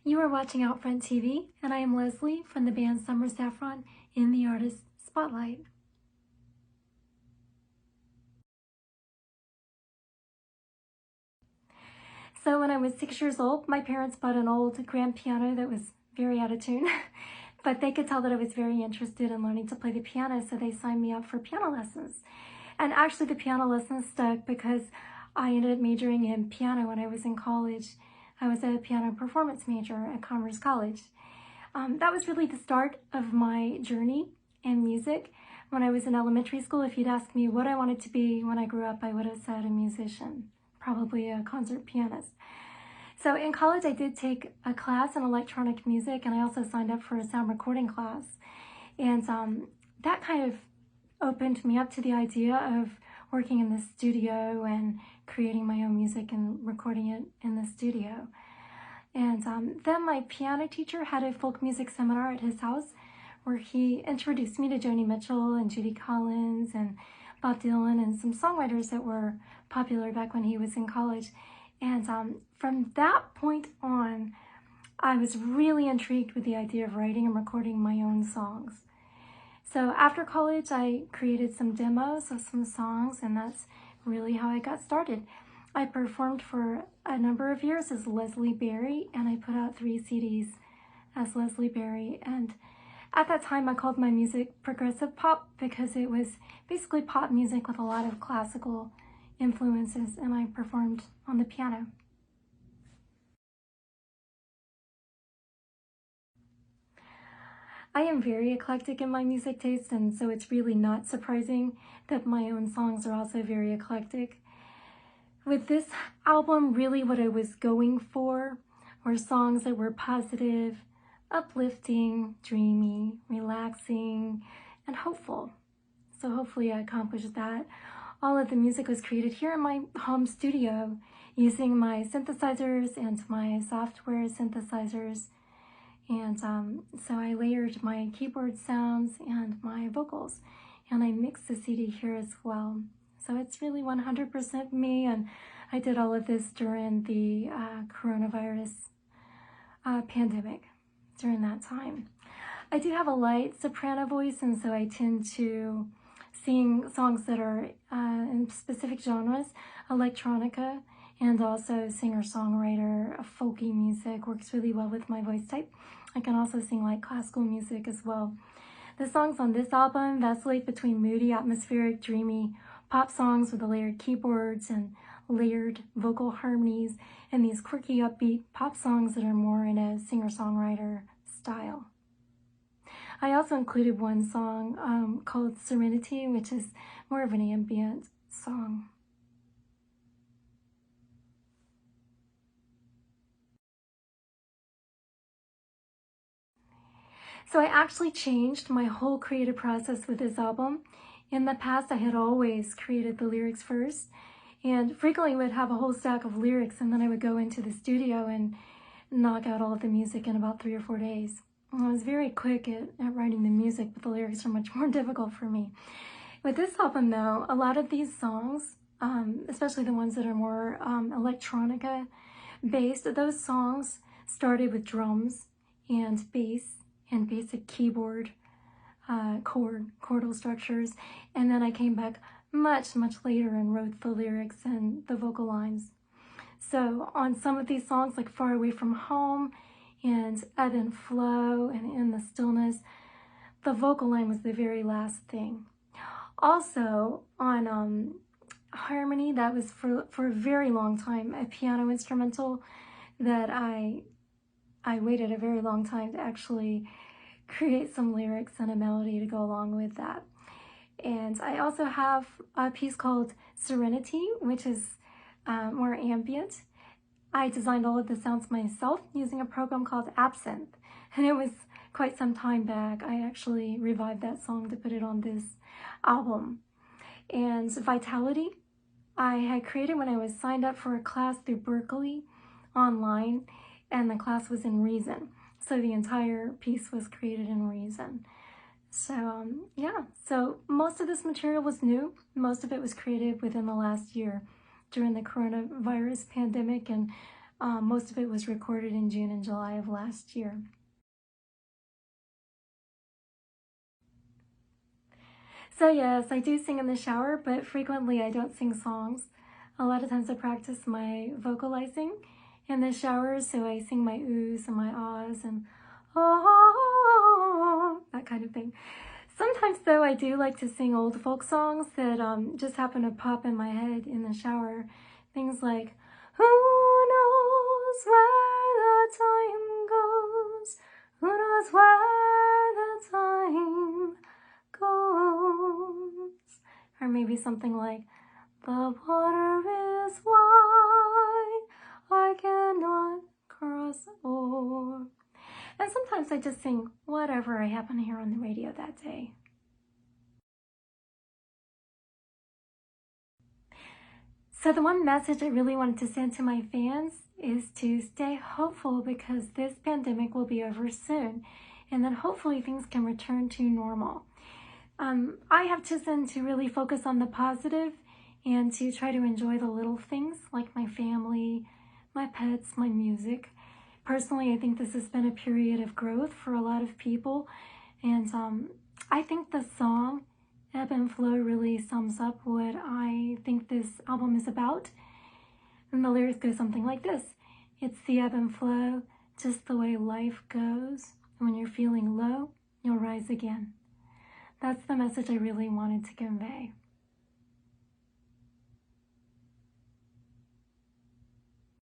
You are watching OutFront TV, and I am Leslie from the band Summer Saffron in the Artist Spotlight. So when I was 6 years old, my parents bought an old grand piano that was very out of tune, but they could tell that I was very interested in learning to play the piano, so they signed me up for piano lessons. And actually the piano lessons stuck because I ended up majoring in piano when I was in college. I was a piano performance major at Commerce College. That was really the start of my journey in music. When I was in elementary school, if you'd asked me what I wanted to be when I grew up, I would have said a musician, probably a concert pianist. So in college, I did take a class in electronic music, and I also signed up for a sound recording class. And that kind of opened me up to the idea of working in the studio and creating my own music and recording it in the studio. And then my piano teacher had a folk music seminar at his house where he introduced me to Joni Mitchell and Judy Collins and Bob Dylan and some songwriters that were popular back when he was in college. And from that point on, I was really intrigued with the idea of writing and recording my own songs. So after college, I created some demos of some songs, and that's really how I got started. I performed for a number of years as Leslie Berry, and I put out 3 CDs as Leslie Berry. And at that time, I called my music progressive pop because it was basically pop music with a lot of classical influences, and I performed on the piano. I am very eclectic in my music taste, and so it's really not surprising that my own songs are also very eclectic. With this album, really what I was going for were songs that were positive, uplifting, dreamy, relaxing, and hopeful. So hopefully I accomplished that. All of the music was created here in my home studio using my synthesizers and my software synthesizers. And so I layered my keyboard sounds and my vocals, and I mixed the CD here as well. So it's really 100% me, and I did all of this during the coronavirus pandemic, during that time. I do have a light soprano voice, and so I tend to sing songs that are in specific genres, electronica, and also singer-songwriter, folky music works really well with my voice type. I can also sing like classical music as well. The songs on this album vacillate between moody, atmospheric, dreamy pop songs with the layered keyboards and layered vocal harmonies, and these quirky, upbeat pop songs that are more in a singer-songwriter style. I also included one song called Serenity, which is more of an ambient song. So I actually changed my whole creative process with this album. In the past, I had always created the lyrics first, and frequently would have a whole stack of lyrics, and then I would go into the studio and knock out all of the music in about 3 or 4 days. I was very quick at writing the music, but the lyrics are much more difficult for me. With this album, though, a lot of these songs, especially the ones that are more electronica based, those songs started with drums and bass and basic keyboard chordal structures, and then I came back much later and wrote the lyrics and the vocal lines. So on some of these songs, like Far Away From Home and Ebb and Flow and In the Stillness, the vocal line was the very last thing. Also on Harmony, that was for a very long time a piano instrumental that I waited a very long time to actually create some lyrics and a melody to go along with that. And I also have a piece called Serenity, which is more ambient. I designed all of the sounds myself using a program called Absinthe, and it was quite some time back. I actually revived that song to put it on this album. And Vitality, I had created when I was signed up for a class through Berkeley online, and the class was in Reason. So the entire piece was created in Reason. So yeah, so most of this material was new. Most of it was created within the last year during the coronavirus pandemic, and Most of it was recorded in June and July of last year. So yes, I do sing in the shower, but frequently I don't sing songs. A lot of times I practice my vocalizing in the shower, so I sing my oohs and my ahs and oh, that kind of thing. Sometimes though I do like to sing old folk songs that just happen to pop in my head in the shower. Things like, who knows where the time goes? Who knows where the time goes? Or maybe something like, the water is wide, I cannot cross o'er. And sometimes I just sing whatever I happen to hear on the radio that day. So the one message I really wanted to send to my fans is to stay hopeful, because this pandemic will be over soon, and then hopefully things can return to normal. I have chosen to really focus on the positive and to try to enjoy the little things like my family, my pets, my music. Personally, I think this has been a period of growth for a lot of people, and I think the song Ebb and Flow really sums up what I think this album is about. And the lyrics go something like this: it's the ebb and flow, just the way life goes. When you're feeling low, you'll rise again. That's the message I really wanted to convey.